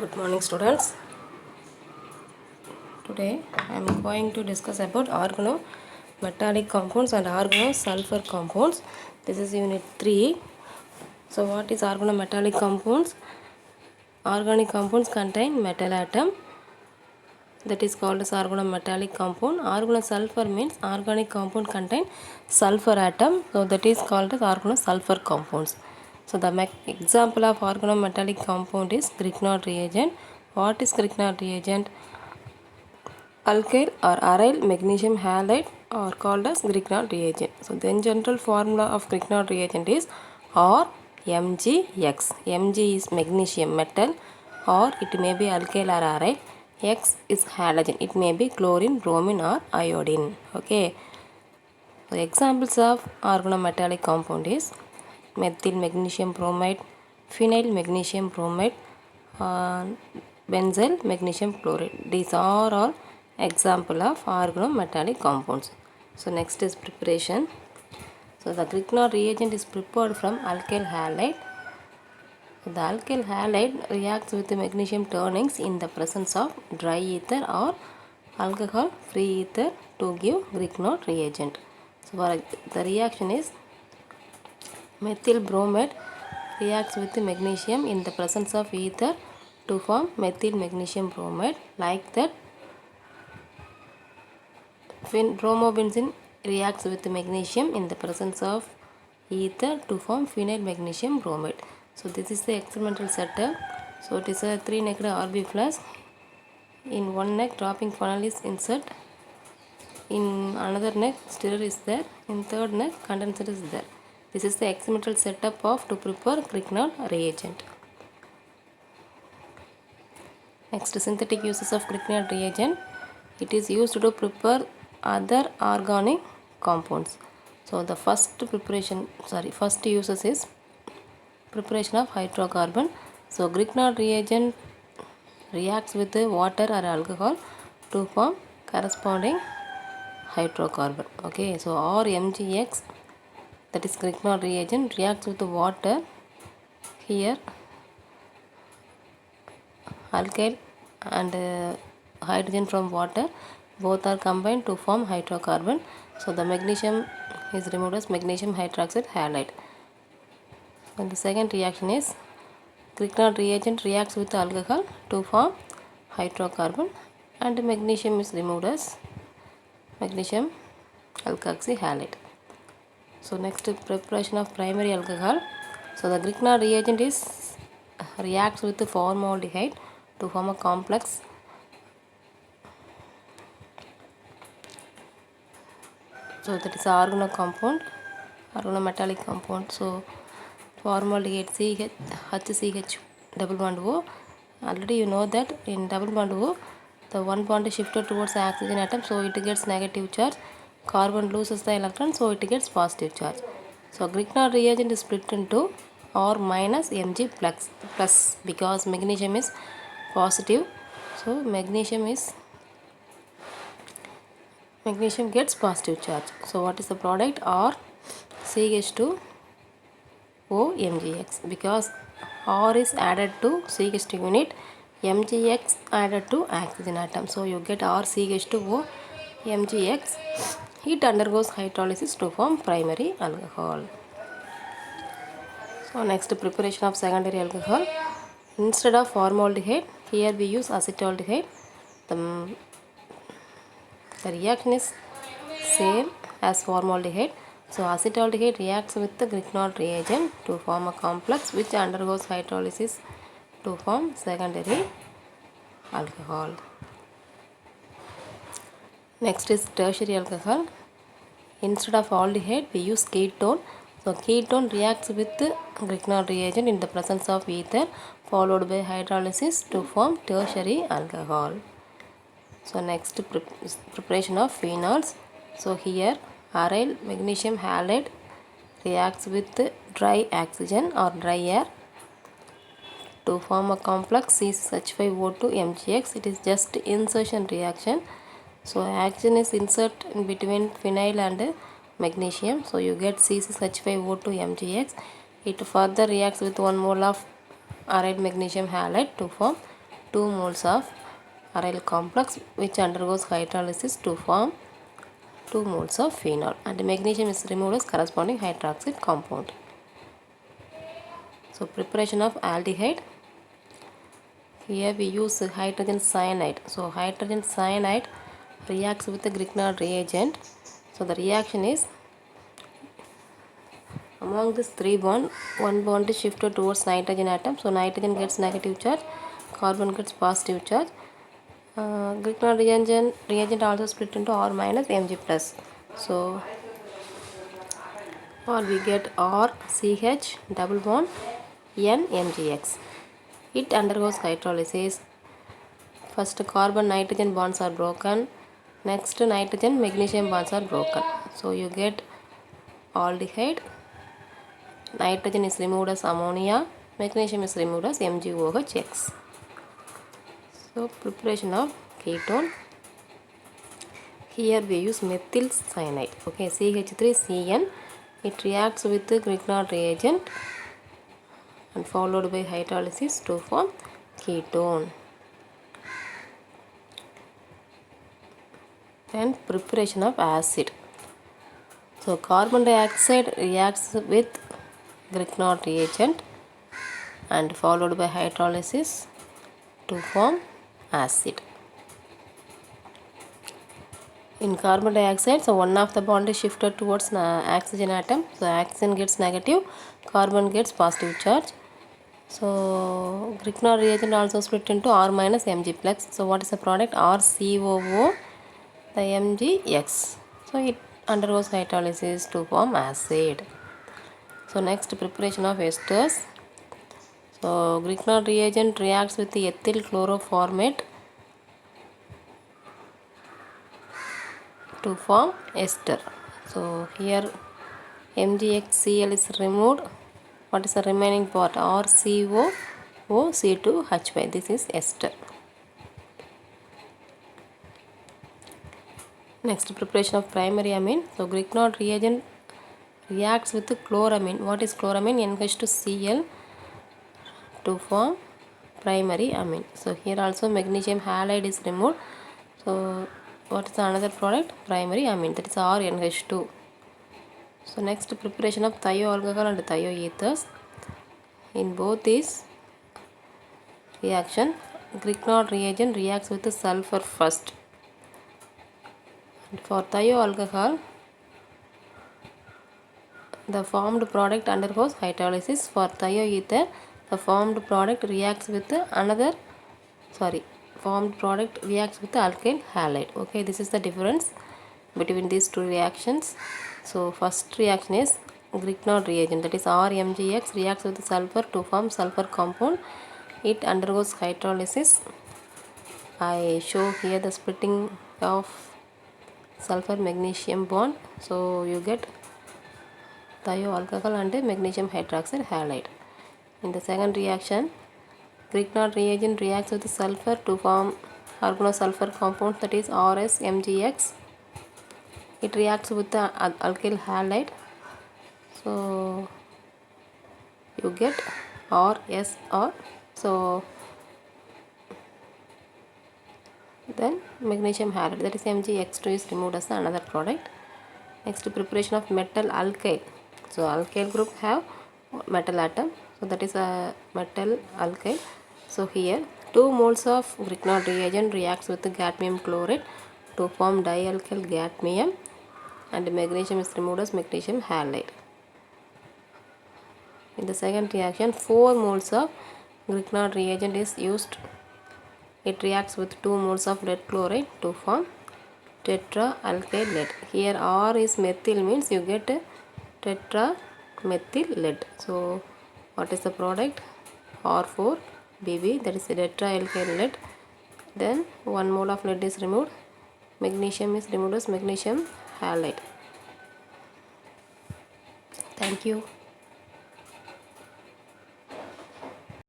Good morning, students. Today I am going to discuss about organometallic compounds and organosulfur compounds. This is unit 3. So what is organometallic compounds? Organic compounds contain metal atom, that is called as organometallic compound. Organosulfur means organic compound contain sulfur atom, so that is called as organosulfur compounds. So the example of organometallic compound is Grignard reagent. What is Grignard reagent? Alkyl or aryl magnesium halide are called as Grignard reagent. So then general formula of Grignard reagent is RMgX. Mg is magnesium metal, or it may be alkyl or aryl. X is halogen. It may be chlorine, bromine or iodine. Okay. So examples of organometallic compound is methyl magnesium bromide, phenyl magnesium bromide, benzyl magnesium chloride. These are all example of organometallic compounds. So next is preparation. So the Grignard reagent is prepared from alkyl halide. The alkyl halide reacts with the magnesium turnings in the presence of dry ether or alcohol free ether to give Grignard reagent. So the reaction is methyl bromide reacts with the magnesium in the presence of ether to form methyl magnesium bromide. Like that, bromobenzene reacts with magnesium in the presence of ether to form phenyl magnesium bromide. So this is the experimental setup. So it is a 3-necked Rb plus. In one neck dropping funnel is insert. In another neck stirrer is there. In third neck condenser is there. This is the experimental setup of to prepare Grignard reagent. Next, synthetic uses of Grignard reagent. It is used to prepare other organic compounds. So the first uses is preparation of hydrocarbon. So Grignard reagent reacts with water or alcohol to form corresponding hydrocarbon. Okay, so RMgX, that is Grignard reagent, reacts with water. Here alkyl and hydrogen from water both are combined to form hydrocarbon. So the magnesium is removed as magnesium hydroxide halide. And the second reaction is Grignard reagent reacts with alcohol to form hydrocarbon, and magnesium is removed as magnesium alkoxy halide. So next, preparation of primary alcohol. So the Grignard reagent reacts with the formaldehyde to form a complex. So that is organometallic compound. So formaldehyde HCH double bond O. Already you know that in double bond O, the one bond is shifted towards the oxygen atom, so it gets negative charge. Carbon loses the electron, so it gets positive charge. So Grignard reagent is split into R minus Mg plus because magnesium is positive. So magnesium gets positive charge. So what is the product? R CH2 OMgX, because R is added to CH2 unit, MgX added to oxygen atom. So you get RCH2O MgX. It undergoes hydrolysis to form primary alcohol. So next, preparation of secondary alcohol. Instead of formaldehyde, here we use acetaldehyde. The reaction is same as formaldehyde. So acetaldehyde reacts with the Grignard reagent to form a complex which undergoes hydrolysis to form secondary alcohol. Next is tertiary alcohol. Instead of aldehyde, we use ketone. So ketone reacts with the Grignard reagent in the presence of ether followed by hydrolysis to form tertiary alcohol. So next, preparation of phenols. So here aryl magnesium halide reacts with dry oxygen or dry air to form a complex C6H5O2 MgX. It is just insertion reaction. So oxygen is inserted in between phenyl and magnesium. So you get C6H5O2 MgX. It further reacts with 1 mole of aryl magnesium halide to form 2 moles of aryl complex which undergoes hydrolysis to form 2 moles of phenol, and magnesium is removed as corresponding hydroxide compound. So preparation of aldehyde. Here we use hydrogen cyanide. So hydrogen cyanide reacts with the Grignard reagent. So the reaction is, among these 3 bonds, one bond is shifted towards nitrogen atom. So nitrogen gets negative charge, carbon gets positive charge. Grignard reagent also split into R minus Mg plus. So or we get R CH double bond N MgX. It undergoes hydrolysis. First carbon nitrogen bonds are broken. Next nitrogen magnesium bonds are broken. So you get aldehyde. Nitrogen is removed as ammonia. Magnesium is removed as MgOH. So preparation of ketone. Here we use methyl cyanide. Okay, CH3CN. It reacts with the Grignard reagent and followed by hydrolysis to form ketone. And preparation of acid. So carbon dioxide reacts with Grignard reagent and followed by hydrolysis to form acid. In carbon dioxide, so one of the bond is shifted towards oxygen atom. So oxygen gets negative, carbon gets positive charge. So Grignard reagent also split into R minus Mg plus. So what is the product? RCOO, the MgX. So it undergoes hydrolysis to form acid. So next, preparation of esters. So Grignard reagent reacts with the ethyl chloroformate to form ester. So here MgXCl is removed. What is the remaining part? RCOOC2H5. This is ester. Next, preparation of primary amine. So Grignard reagent reacts with the chloramine. What is chloramine? NH2Cl to form primary amine. So here also magnesium halide is removed. So what is the another product? Primary amine, that is RNH2. So next, preparation of thioalcohol and thioethers. In both these reaction, Grignard reagent reacts with the sulfur first. And for thioalcohol, the formed product undergoes hydrolysis. For thioether, the formed product reacts with the formed product reacts with the alkyl halide. Okay, this is the difference between these two reactions. So first reaction is Grignard reagent, that is RMgX reacts with the sulfur to form sulfur compound. It undergoes hydrolysis. I show here the splitting of sulfur magnesium bond. So you get thioalcohol and magnesium hydroxide halide. In the second reaction, Grignard reagent reacts with the sulfur to form organosulfur compound, that is RSMgX. It reacts with the alkyl halide. So you get RSR. So then magnesium halide, that is MgX2, is removed as another product. Next, preparation of metal alkyl. So alkyl group have metal atom. So that is a metal alkyl. So here 2 moles of Grignard reagent reacts with the cadmium chloride to form dialkyl cadmium, and magnesium is removed as magnesium halide. In the second reaction, 4 moles of Grignard reagent is used. It reacts with 2 moles of lead chloride to form tetraalkyl lead. Here R is methyl, means you get tetramethyl lead. So what is the product? R4BB, that is tetraalkyl lead. Then 1 mole of lead is removed. Magnesium is removed as magnesium halide. Thank you.